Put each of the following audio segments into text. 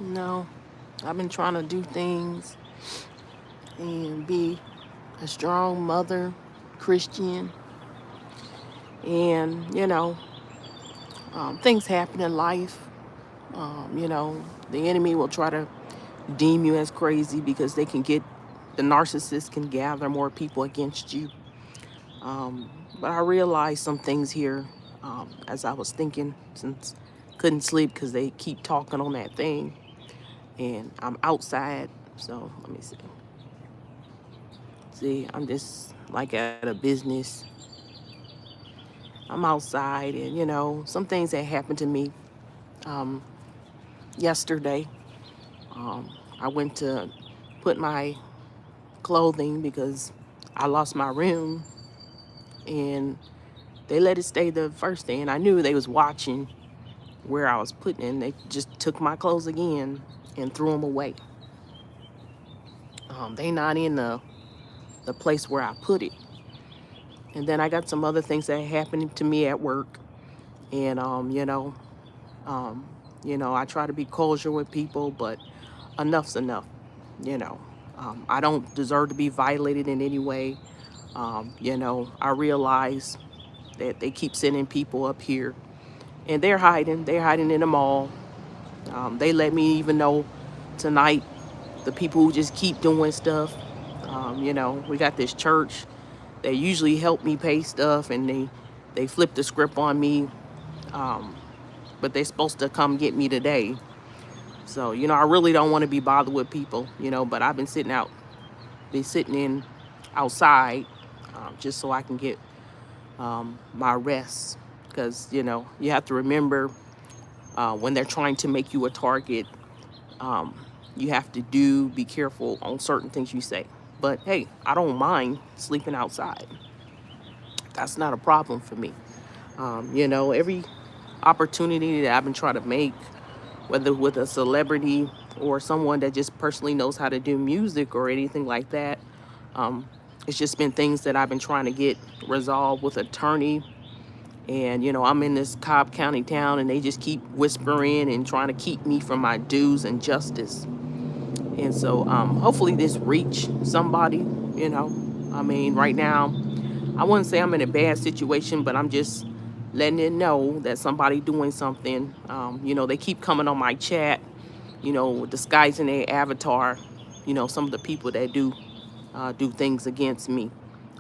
No, I've been trying to do things and be a strong mother, Christian, and things happen in life. The enemy will try to deem you as crazy because the narcissist can gather more people against you. But I realized some things here as I was thinking, since couldn't sleep because they keep talking on that thing, and I'm outside. So let me see. See, I'm just like at a business. I'm outside, and some things that happened to me um, yesterday. I went to put my clothing because I lost my room, and they let it stay the first day, and I knew they was watching where I was putting it, and they just took my clothes again and threw them away. They not in the place where I put it. And then I got some other things that happened to me at work, and um, I try to be kosher with people, but enough's enough. You know, I don't deserve to be violated in any way. I realize that they keep sending people up here, and they're hiding. They're hiding in the mall. They let me even know tonight the people who just keep doing stuff. We got this church. They usually help me pay stuff, and they flip the script on me. Um, but they're supposed to come get me today. So I really don't want to be bothered with people. But I've been sitting in outside just so I can get my rest. Because you have to remember when they're trying to make you a target, um, you have to be careful on certain things you say. But hey, I don't mind sleeping outside. That's not a problem for me. Every opportunity that I've been trying to make, whether with a celebrity or someone that just personally knows how to do music or anything like that, um, it's just been things that I've been trying to get resolved with attorney. And I'm in this Cobb County town, and they just keep whispering and trying to keep me from my dues and justice. And so hopefully this reach somebody. I mean, right now I wouldn't say I'm in a bad situation, but I'm just letting it know that somebody doing something. They keep coming on my chat, disguising their avatar. Some of the people that do things against me.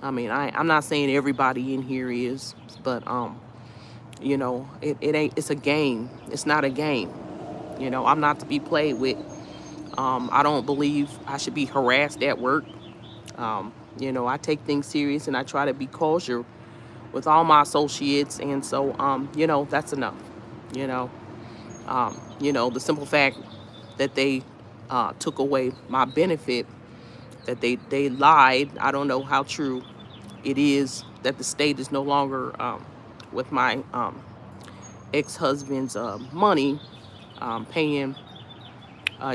I mean, I'm not saying everybody in here is, but it ain't. It's a game. It's not a game. I'm not to be played with. I don't believe I should be harassed at work. I take things serious, and I try to be kosher with all my associates, and so that's enough. You know, the simple fact that they took away my benefit, that they lied. I don't know how true it is that the state is no longer with my ex-husband's money paying.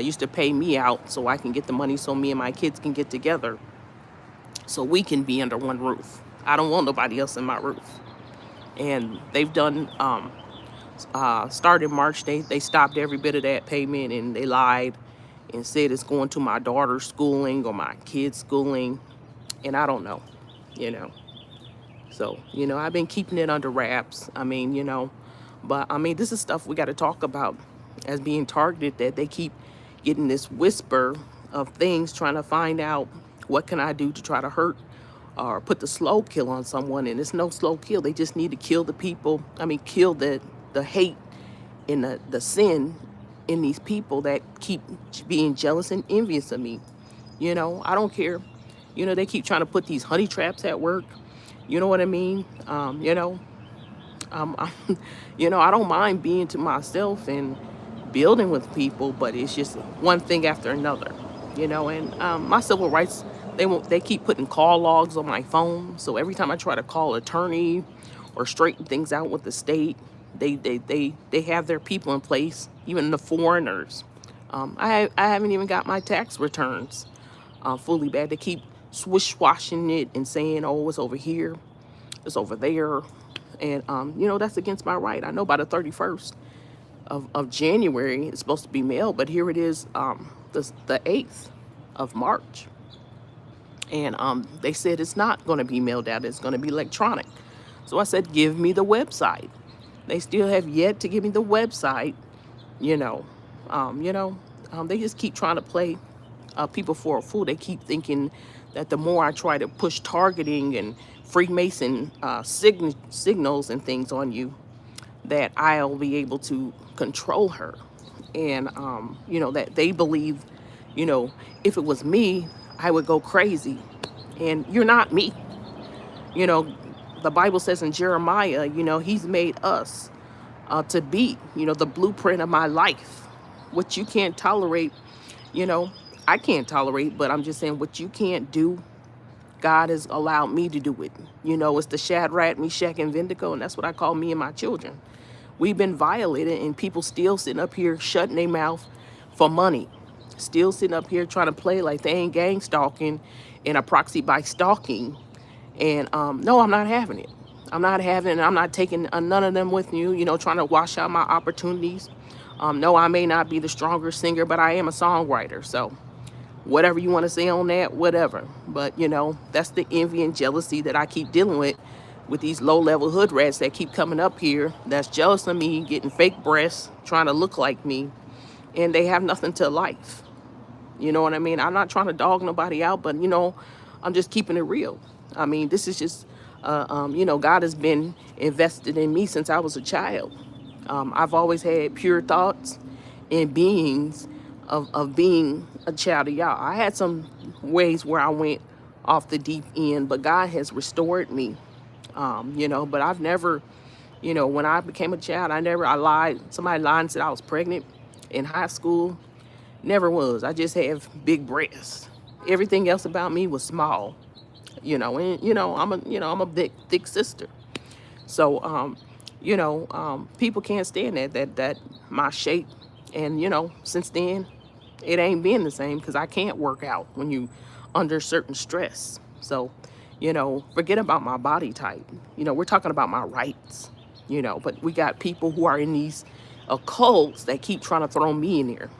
Used to pay me out so I can get the money so me and my kids can get together so we can be under one roof. I don't want nobody else in my roof. And they've done started March, they stopped every bit of that payment, and they lied and said it's going to my daughter's schooling or my kids' schooling, and I don't know, you know. So I've been keeping it under wraps. I mean, but I mean, this is stuff we got to talk about as being targeted. That they keep getting this whisper of things, trying to find out what can I do to try to hurt or put the slow kill on someone, and it's no slow kill. They just need to kill the people. I mean, kill the hate and the sin in these people that keep being jealous and envious of me. I don't care. They keep trying to put these honey traps at work. You know what I mean? I, I don't mind being to myself and building with people, but it's just one thing after another. And my civil rights, they keep putting call logs on my phone. So every time I try to call attorney or straighten things out with the state, they have their people in place, even the foreigners. I haven't even got my tax returns fully back. They keep swish-washing it and saying, oh, it's over here, it's over there. And, that's against my right. I know by the 31st, of January. It's supposed to be mailed, but here it is, the 8th of March. And they said it's not going to be mailed out. It's going to be electronic. So I said, give me the website. They still have yet to give me the website. You know, they just keep trying to play people for a fool. They keep thinking that the more I try to push targeting and Freemason signals and things on you, that I'll be able to control her. And, that they believe, if it was me, I would go crazy. And you're not me. You know, the Bible says in Jeremiah, he's made us to be, the blueprint of my life. What you can't tolerate, you know, I can't tolerate, but I'm just saying what you can't do, God has allowed me to do it. It's the Shadrach, Meshach, and Abednego, and that's what I call me and my children. We've been violated, and people still sitting up here shutting their mouth for money. Still sitting up here trying to play like they ain't gang stalking and a proxy by stalking. And no, I'm not having it. I'm not having it. I'm not taking none of them with you, trying to wash out my opportunities. No, I may not be the stronger singer, but I am a songwriter. So whatever you want to say on that, whatever. But, that's the envy and jealousy that I keep dealing with these low-level hood rats that keep coming up here that's jealous of me, getting fake breasts, trying to look like me, and they have nothing to life. You know what I mean? I'm not trying to dog nobody out, but, I'm just keeping it real. I mean, this is just, God has been invested in me since I was a child. I've always had pure thoughts and beings of being a child of y'all. I had some ways where I went off the deep end, but God has restored me. But I've never, when I became a child, I lied. Somebody lied and said I was pregnant in high school. Never was. I just have big breasts. Everything else about me was small. I'm a big, thick sister. So, people can't stand that my shape. And, since then, it ain't been the same because I can't work out when you under certain stress. So, forget about my body type. We're talking about my rights, but we got people who are in these occults that keep trying to throw me in there,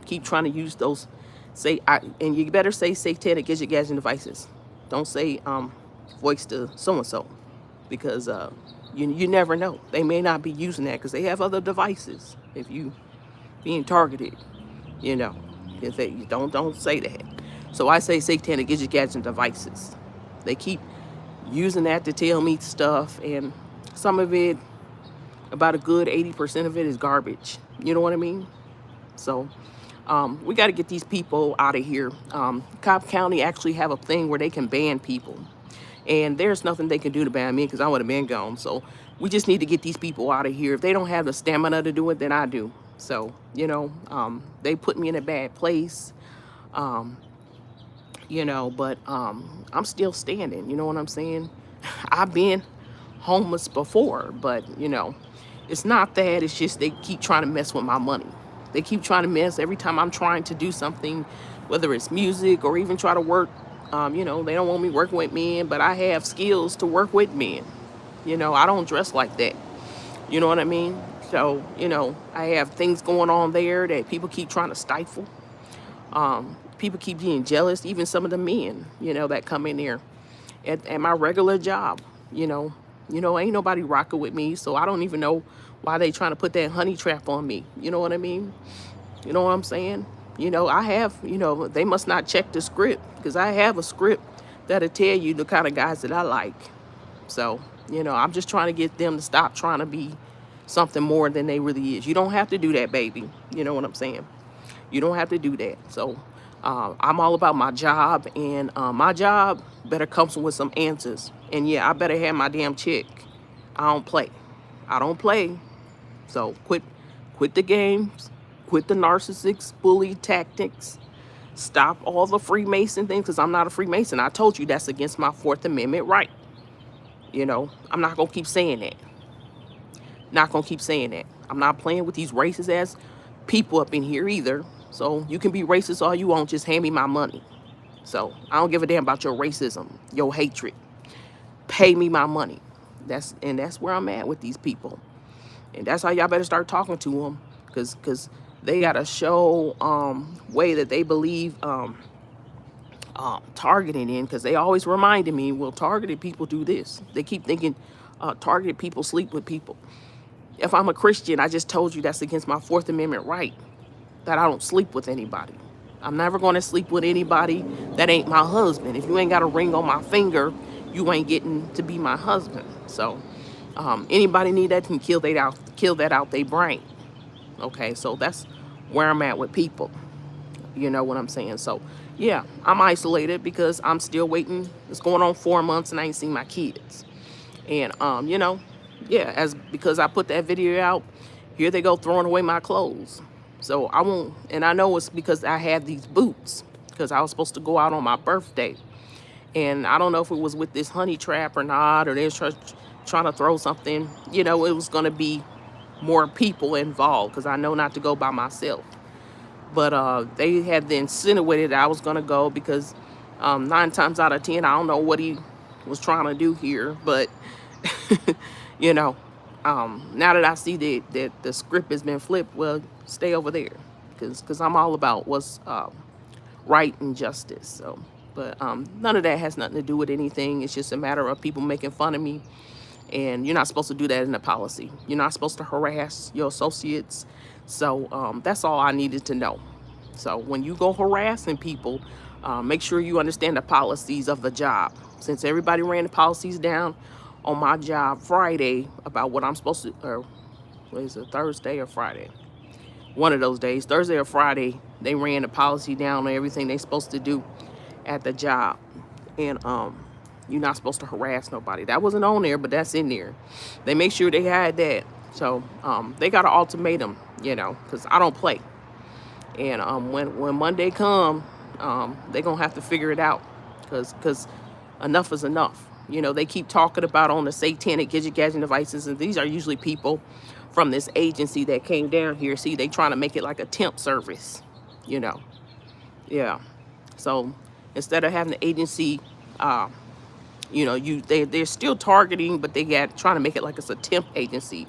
keep trying to use those, and you better say satanic gadget devices. Don't say voice to so-and-so because you never know. They may not be using that because they have other devices. If you being targeted, if they don't say that. So I say satanic gadget devices. They keep using that to tell me stuff, and some of it, about a good 80% of it is garbage. You know what I mean? So we got to get these people out of here. Cobb County actually have a thing where they can ban people. And there's nothing they can do to ban me because I would have been gone. So we just need to get these people out of here. If they don't have the stamina to do it, then I do. So, they put me in a bad place. But I'm still standing. You know what I'm saying? I've been homeless before, but, it's not that. It's just they keep trying to mess with my money. They keep trying to mess every time I'm trying to do something, whether it's music or even try to work. They don't want me working with men, but I have skills to work with men. I don't dress like that. You know what I mean? So, I have things going on there that people keep trying to stifle. People keep being jealous, even some of the men, that come in there at my regular job. Ain't nobody rocking with me, so I don't even know why they trying to put that honey trap on me. You know what I mean? You know what I'm saying? I have, they must not check the script because I have a script that'll tell you the kind of guys that I like. So, I'm just trying to get them to stop trying to be something more than they really is. You don't have to do that, baby. You know what I'm saying? You don't have to do that. So, I'm all about my job, and my job better come with some answers. And yeah, I better have my damn check. I don't play. I don't play. So quit the games. Quit the narcissist bully tactics. Stop all the Freemason things because I'm not a Freemason. I told you that's against my Fourth Amendment right. I'm not going to keep saying that. Not going to keep saying that. I'm not playing with these racist ass people up in here either. So you can be racist all you want. Just hand me my money. So I don't give a damn about your racism, your hatred. Pay me my money. That's where I'm at with these people. And that's how y'all better start talking to them, because they got a show way that they believe targeting in, because they always reminded me, well, targeted people do this. They keep thinking targeted people sleep with people. If I'm a Christian, I just told you that's against my Fourth Amendment right, that I don't sleep with anybody. I'm never going to sleep with anybody that ain't my husband. If you ain't got a ring on my finger, you ain't getting to be my husband. So anybody need that can kill that out their brain. Okay, so that's where I'm at with people. You know what I'm saying? So yeah, I'm isolated because I'm still waiting. It's going on 4 months and I ain't seen my kids. And yeah, as because I put that video out, here they go throwing away my clothes. So I won't, and I know it's because I had these boots because I was supposed to go out on my birthday. And I don't know if it was with this honey trap or not, or they're trying to throw something. It was going to be more people involved because I know not to go by myself. But they had insinuated that I was going to go because 9 times out of 10, I don't know what he was trying to do here. But, you know, now that I see that the script has been flipped, well, stay over there because I'm all about what's right and justice. So, but none of that has nothing to do with anything. It's just a matter of people making fun of me. And you're not supposed to do that in the policy. You're not supposed to harass your associates. So that's all I needed to know. So when you go harassing people, make sure you understand the policies of the job. Since everybody ran the policies down on my job Friday about what I'm supposed to, or what is it, Thursday or Friday? One of those days, Thursday or Friday, they ran the policy down on everything they're supposed to do at the job. And you're not supposed to harass nobody. That wasn't on there, but that's in there. They make sure they had that. So they got an ultimatum, because I don't play. And when Monday come, they're going to have to figure it out because enough is enough. They keep talking about on the satanic gadget devices, and these are usually people from this agency that came down here. See, they trying to make it like a temp service, Yeah. So instead of having the agency, they're still targeting, but trying to make it like it's a temp agency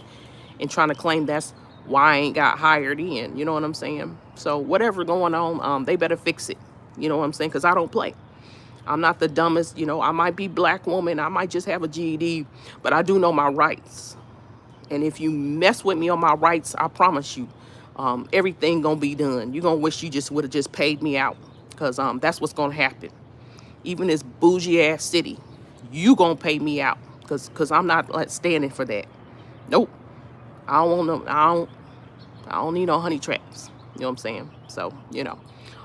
and trying to claim that's why I ain't got hired in. You know what I'm saying? So whatever going on, they better fix it. You know what I'm saying? Because I don't play. I'm not the dumbest. I might be black woman. I might just have a GED, but I do know my rights. And if you mess with me on my rights, I promise you, everything gonna be done. You're gonna wish you just would have just paid me out, because that's what's gonna happen. Even this bougie ass city, you gonna pay me out, because I'm not standing for that. Nope. I don't want no. I don't need no honey traps. You know what I'm saying? So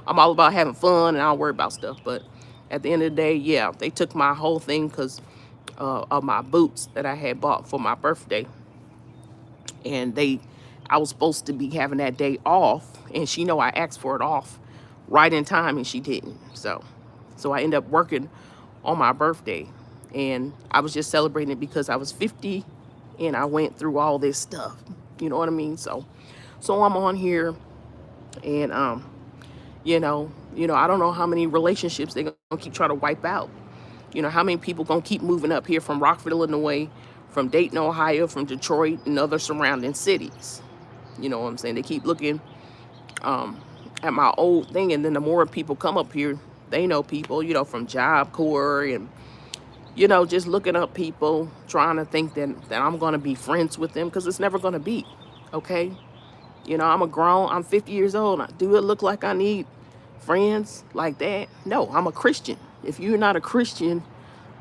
I'm all about having fun and I don't worry about stuff. But at the end of the day, yeah, they took my whole thing because of my boots that I had bought for my birthday. And I was supposed to be having that day off, and she know I asked for it off right in time, and she didn't. So I ended up working on my birthday, and I was just celebrating it because I was 50, and I went through all this stuff. You know what I mean? So I'm on here, and I don't know how many relationships they're gonna keep trying to wipe out. How many people gonna keep moving up here from Rockford, Illinois, from Dayton, Ohio, from Detroit, and other surrounding cities. You know what I'm saying? They keep looking at my old thing, and then the more people come up here, they know people, from Job Corps, and just looking up people, trying to think that I'm gonna be friends with them, because it's never gonna be. Okay? I'm 50 years old. Do it look like I need friends like that? No, I'm a Christian. If you're not a Christian,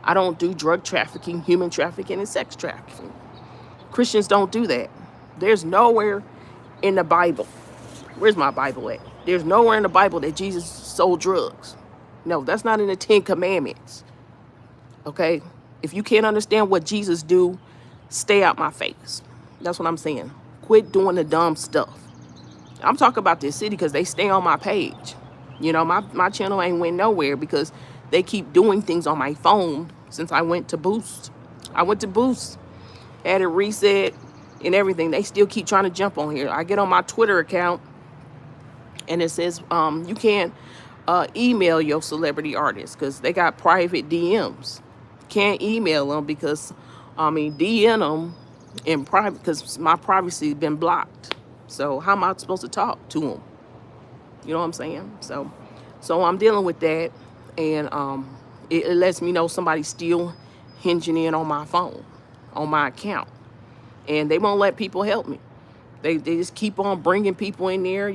I don't do drug trafficking, human trafficking, and sex trafficking. Christians don't do that. There's nowhere in the Bible. Where's my Bible at? There's nowhere in the Bible that Jesus sold drugs. No, that's not in the 10 Commandments. Okay? If you can't understand what Jesus do, stay out my face. That's what I'm saying. Quit doing the dumb stuff. I'm talking about this city because they stay on my page. My channel ain't went nowhere because they keep doing things on my phone since I went to Boost. Had it reset and everything. They still keep trying to jump on here. I get on my Twitter account and it says you can't email your celebrity artists because they got private DMs. Can't email them because, DM them in private because my privacy has been blocked. So how am I supposed to talk to them? You know what I'm saying? So I'm dealing with that, and it lets me know somebody's still hinging in on my phone, on my account, and they won't let people help me. They just keep on bringing people in there.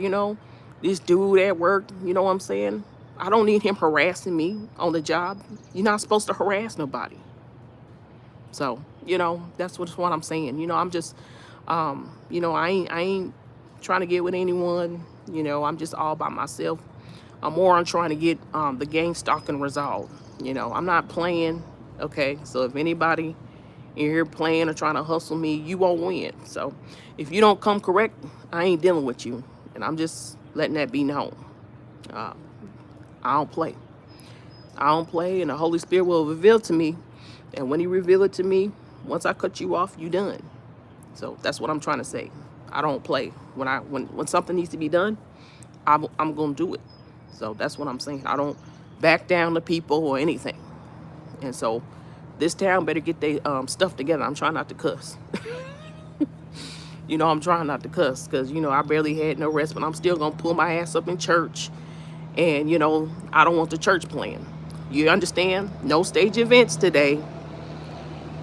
This dude at work. You know what I'm saying? I don't need him harassing me on the job. You're not supposed to harass nobody. So that's what I'm saying. I'm just, I ain't trying to get with anyone. I'm just all by myself. I'm more on trying to get the game stalking resolved. I'm not playing. Okay, so if anybody in here playing or trying to hustle me, you won't win. So if you don't come correct, I ain't dealing with you, and I'm just letting that be known. Uh, I don't play. I don't play, and the Holy Spirit will reveal to me. And when He reveal it to me, once I cut you off, you done. So that's what I'm trying to say. I don't play. When something needs to be done, I'm gonna do it. So that's what I'm saying. I don't back down to people or anything. And so this town better get their stuff together. I'm trying not to cuss. I'm trying not to cuss because I barely had no rest, but I'm still gonna pull my ass up in church. And I don't want the church playing. You understand? No stage events today.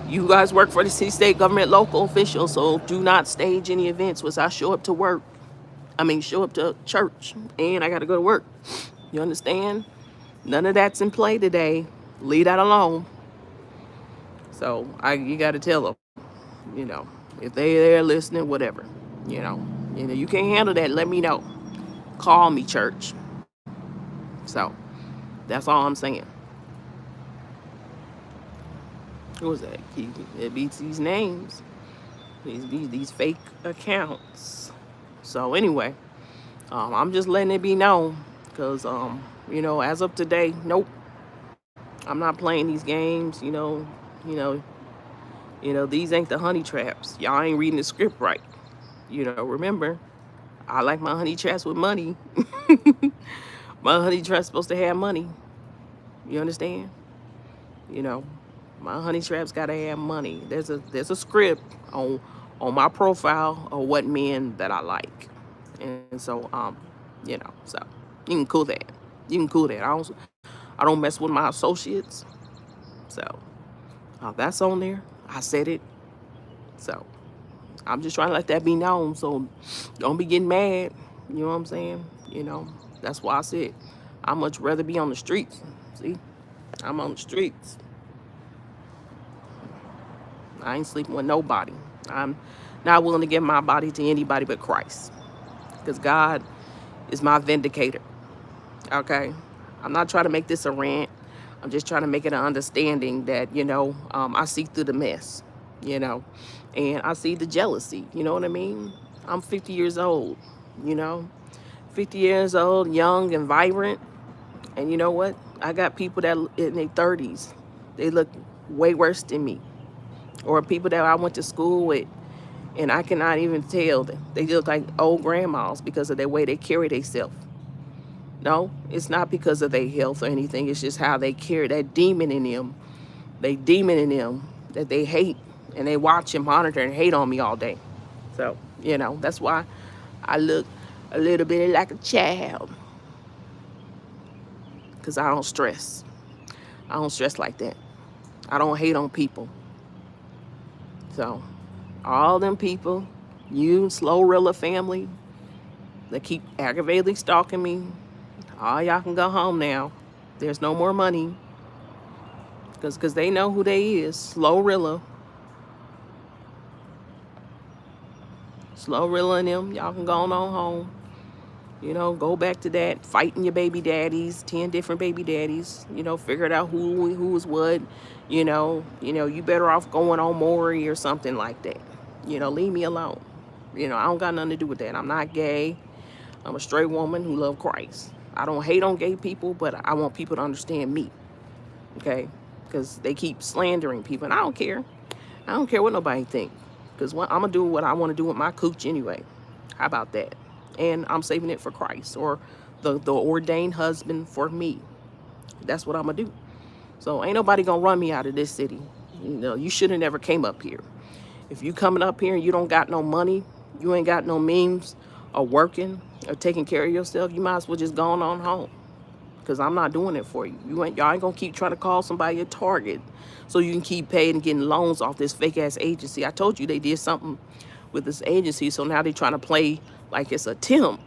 You guys work for the city, state government, local officials, so do not stage any events once I show up to work. Show up to church, and I got to go to work. You understand? None of that's in play today. Leave that alone. So you got to tell them, if they're listening, whatever. You can't handle that. Let me know. Call me, church. So that's all I'm saying. Who was that? It beats these names, these fake accounts. So anyway, I'm just letting it be known because as of today, nope, I'm not playing these games. These ain't the honey traps. Y'all ain't reading the script right. Remember, I like my honey traps with money. My honey trap's supposed to have money. You understand? My honey trap's gotta have money. There's a script on my profile of what men that I like, and so so you can cool that. You can cool that. I don't mess with my associates. So that's on there. I said it. So I'm just trying to let that be known. So don't be getting mad. You know what I'm saying? That's why I said I'd much rather be on the streets. See, I'm on the streets. I ain't sleeping with nobody. I'm not willing to give my body to anybody but Christ, because God is my vindicator. Okay? I'm not trying to make this a rant. I'm just trying to make it an understanding that, I see through the mess, and I see the jealousy. You know what I mean? I'm 50 years old, 50 years old, young and vibrant. And you know what? I got people that in their 30s. They look way worse than me. Or people that I went to school with, and I cannot even tell them. They look like old grandmas because of the way they carry themselves. No, it's not because of their health or anything. It's just how they carry that demon in them. They demon in them that they hate, and they watch and monitor and hate on me all day. So, that's why I look a little bit like a child, because I don't stress. I don't stress like that. I don't hate on people. So, all them people, you, Slow Rilla family, that keep aggravatingly stalking me, all y'all can go home now. There's no more money. Because they know who they is. Slow Rilla and them, y'all can go on home. Go back to that, fighting your baby daddies, 10 different baby daddies, figure it out who was what, you better off going on Maury or something like that. Leave me alone. I don't got nothing to do with that. I'm not gay. I'm a straight woman who love Christ. I don't hate on gay people, but I want people to understand me, okay? Because they keep slandering people, and I don't care. I don't care what nobody think, because I'm going to do what I want to do with my cooch anyway. How about that? And I'm saving it for Christ, or the ordained husband for me. That's what I'm going to do. So ain't nobody going to run me out of this city. You should have never came up here. If you coming up here and you don't got no money, you ain't got no means of working or taking care of yourself, you might as well just go on home. Because I'm not doing it for you. Y'all ain't gonna keep trying to call somebody a target so you can keep paying and getting loans off this fake ass agency. I told you they did something with this agency, so now they're trying to play like it's a temp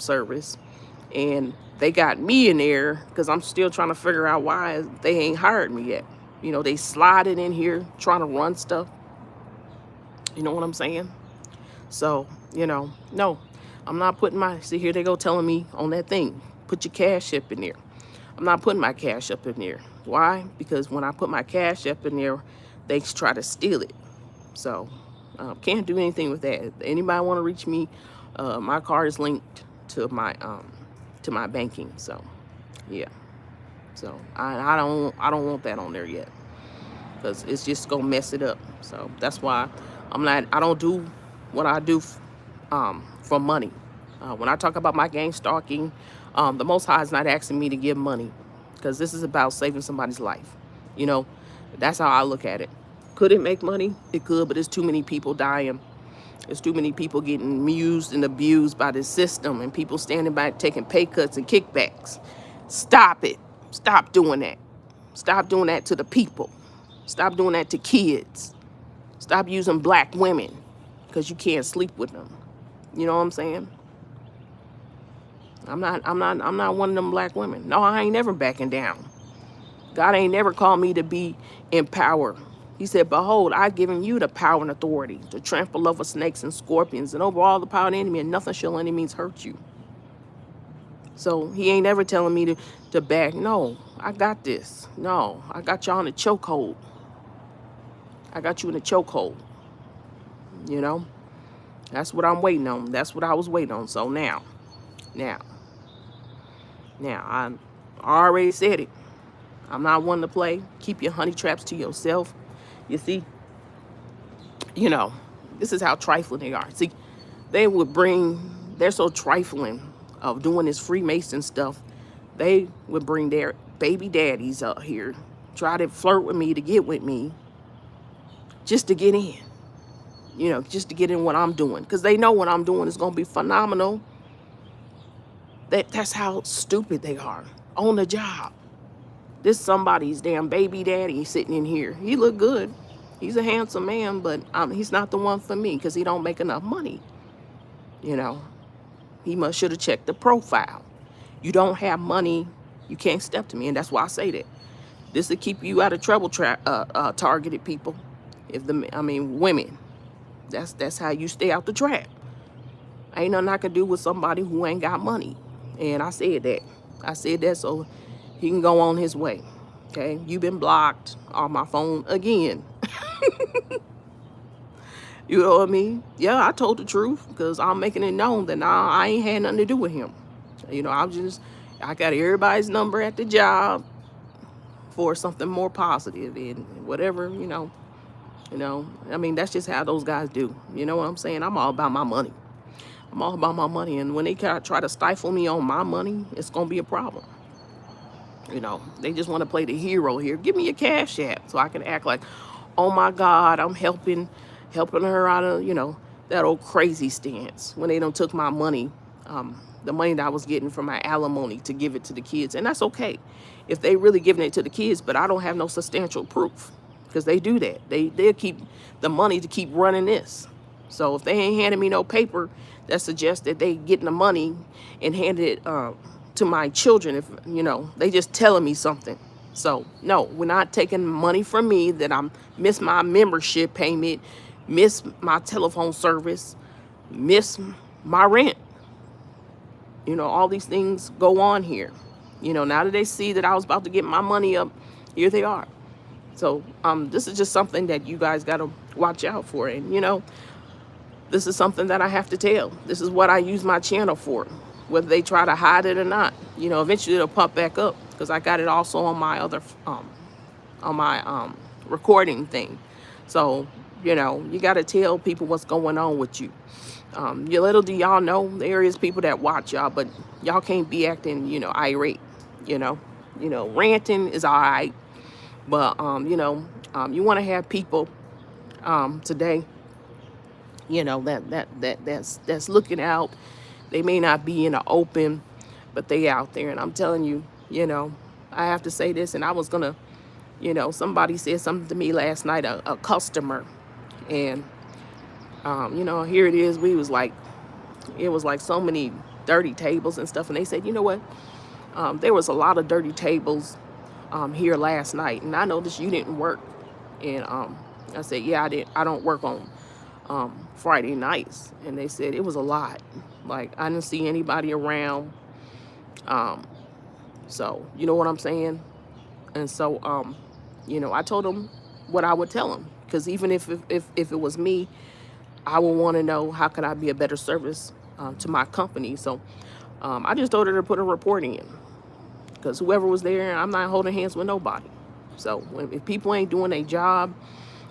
service, and they got me in there because I'm still trying to figure out why they ain't hired me yet. You know, they sliding in here trying to run stuff. You know what I'm saying? So, you know, no, I'm not putting my, see, here they go telling me on that thing, put your cash up in there. I'm not putting my cash up in there. Why? Because when I put my cash up in there, they try to steal it. So, can't do anything with that. If anybody want to reach me, my card is linked to my banking. So, yeah. So I don't want that on there yet, because it's just gonna mess it up. So that's why I don't do what I do for money. When I talk about my gang stalking, the Most High is not asking me to give money, because this is about saving somebody's life. You know, that's how I look at it. Could it make money? It could, but there's too many people dying. There's too many people getting used and abused by this system, and people standing back taking pay cuts and kickbacks. Stop it. Stop doing that. Stop doing that to the people. Stop doing that to kids. Stop using black women because you can't sleep with them. You know what I'm saying? I'm not one of them black women. No, I ain't never backing down. God ain't never called me to be in power. He said, behold, I've given you the power and authority to trample over snakes and scorpions and over all the power of the enemy, and nothing shall any means hurt you. So he ain't ever telling me to back. No, I got this. No, I got y'all in a chokehold. I got you in a chokehold. You know? That's what I'm waiting on. That's what I was waiting on. So now, I already said it. I'm not one to play. Keep your honey traps to yourself. You see, you know, this is how trifling they are. See, they're so trifling of doing this Freemason stuff. They would bring their baby daddies up here, try to flirt with me to get with me, just to get in. You know, just to get in what I'm doing. Because they know what I'm doing is going to be phenomenal. That's how stupid they are on the job. This somebody's damn baby daddy sitting in here. He look good. He's a handsome man, but he's not the one for me because he don't make enough money. You know, he should have checked the profile. You don't have money, you can't step to me, and that's why I say that. This will keep you out of trouble, targeted people. Women. That's how you stay out the trap. Ain't nothing I can do with somebody who ain't got money. And I said that. So he can go on his way. Okay, you've been blocked on my phone again. You know what I mean? Yeah, I told the truth because I'm making it known that I ain't had nothing to do with him. You know, I got everybody's number at the job for something more positive and whatever, you know, that's just how those guys do. You know what I'm saying? I'm all about my money. And when they try to stifle me on my money, it's going to be a problem. You know, they just want to play the hero here. Give me your cash app so I can act like, oh my God, I'm helping her out of, you know, that old crazy stance when they done took my money, the money that I was getting from my alimony to give it to the kids. And that's okay if they really giving it to the kids, but I don't have no substantial proof because they do that. They'll keep the money to keep running this. So if they ain't handing me no paper that suggests that they getting the money and handed it to my children, if you know, they just telling me something. So no, we're not taking money from me that I'm miss my membership payment, miss my telephone service, miss my rent. You know, all these things go on here. You know, now that they see that I was about to get my money up, here they are. So this is just something that you guys got to watch out for. And, you know, this is something that I have to tell. This is what I use my channel for, whether they try to hide it or not. You know, eventually it'll pop back up because I got it also on my other, recording thing. So, you know, you got to tell people what's going on with you. Little do y'all know, there is people that watch y'all, but y'all can't be acting, you know, irate. You know, ranting is all right, but you know, you want to have people today, you know, that's looking out. They may not be in the open, but they out there. And I'm telling you, you know, I have to say this, and I was gonna, you know, somebody said something to me last night, a customer, and you know, here it is. It was like so many dirty tables and stuff, and they said, you know what? There was a lot of dirty tables here last night, and I noticed you didn't work. And I said, yeah, I did. I don't work on Friday nights. And they said it was a lot. Like, I didn't see anybody around. Um, so you know what I'm saying? And so you know, I told them what I would tell them, because even if it was me, I would want to know how can I be a better service to my company. So I just told her to put a report in, because whoever was there, I'm not holding hands with nobody. So if people ain't doing their job,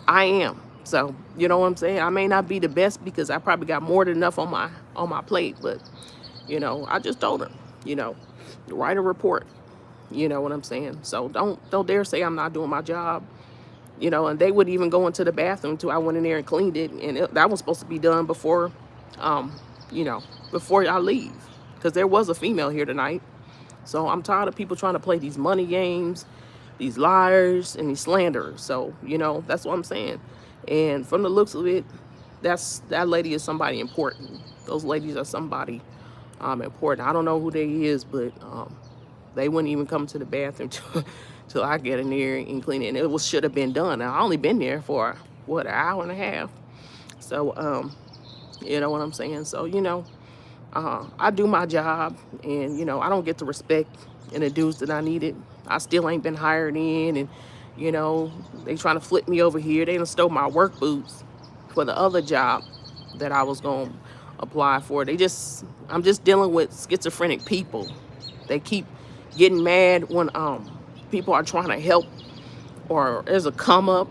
I am. So you know what I'm saying? I may not be the best, because I probably got more than enough on my plate, but you know, I just told her, you know, write a report. You know what I'm saying? So don't dare say I'm not doing my job. You know, and they would even go into the bathroom too. I went in there and cleaned it, and that was supposed to be done before, um, you know, before I leave, because there was a female here tonight. So I'm tired of people trying to play these money games, these liars and these slanderers. So, you know, that's what I'm saying. And from the looks of it, that lady is somebody important. Those ladies are somebody important. I don't know who they is, but they wouldn't even come to the bathroom till I get in there and clean it. And it should have been done. I only been there for what, an hour and a half. So you know what I'm saying? So, you know, I do my job, and you know, I don't get the respect and the dues that I needed. I still ain't been hired in, and you know, they trying to flip me over here. They done stole my work boots for the other job that I was gonna apply for. I'm just dealing with schizophrenic people. They keep getting mad when people are trying to help, or there's a come up,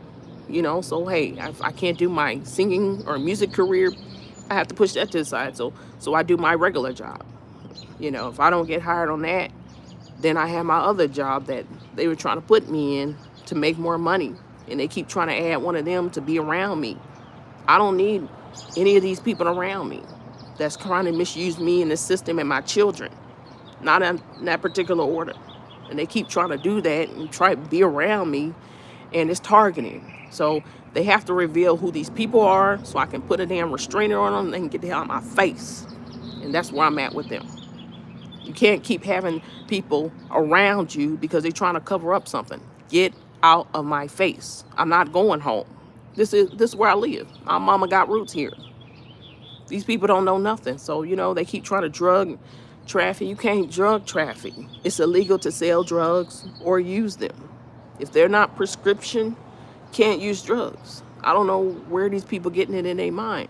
you know. So hey, if I can't do my singing or music career, I have to push that to the side. So I do my regular job. You know, if I don't get hired on that, then I have my other job that they were trying to put me in to make more money, and they keep trying to add one of them to be around me. I don't need any of these people around me that's trying to misuse me and the system and my children, not in that particular order. And they keep trying to do that and try to be around me, and it's targeting. So they have to reveal who these people are, so I can put a damn restrainer on them, and they can get the hell out of my face. And that's where I'm at with them. You can't keep having people around you because they're trying to cover up something. Get out of my face. I'm not going home. This is where I live. My mama got roots here. These people don't know nothing. So, you know, they keep trying to drug traffic. You can't drug traffic. It's illegal to sell drugs or use them. If they're not prescription, can't use drugs. I don't know where these people getting it in their mind.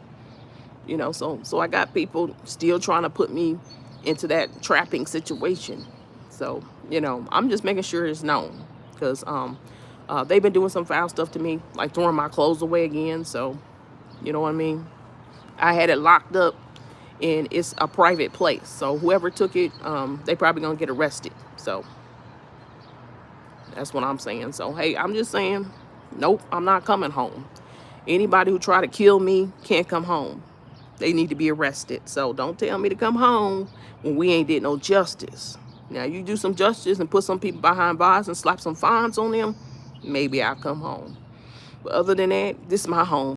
You know, so I got people still trying to put me into that trapping situation. So, you know, I'm just making sure it's known, because they've been doing some foul stuff to me, like throwing my clothes away again. So, you know what I mean? I had it locked up, and it's a private place. So whoever took it, they probably gonna get arrested. So that's what I'm saying. So, hey, I'm just saying, nope, I'm not coming home. Anybody who try to kill me can't come home. They need to be arrested. So don't tell me to come home when we ain't did no justice. Now, you do some justice and put some people behind bars and slap some fines on them, maybe I'll come home. But other than that, this is my home.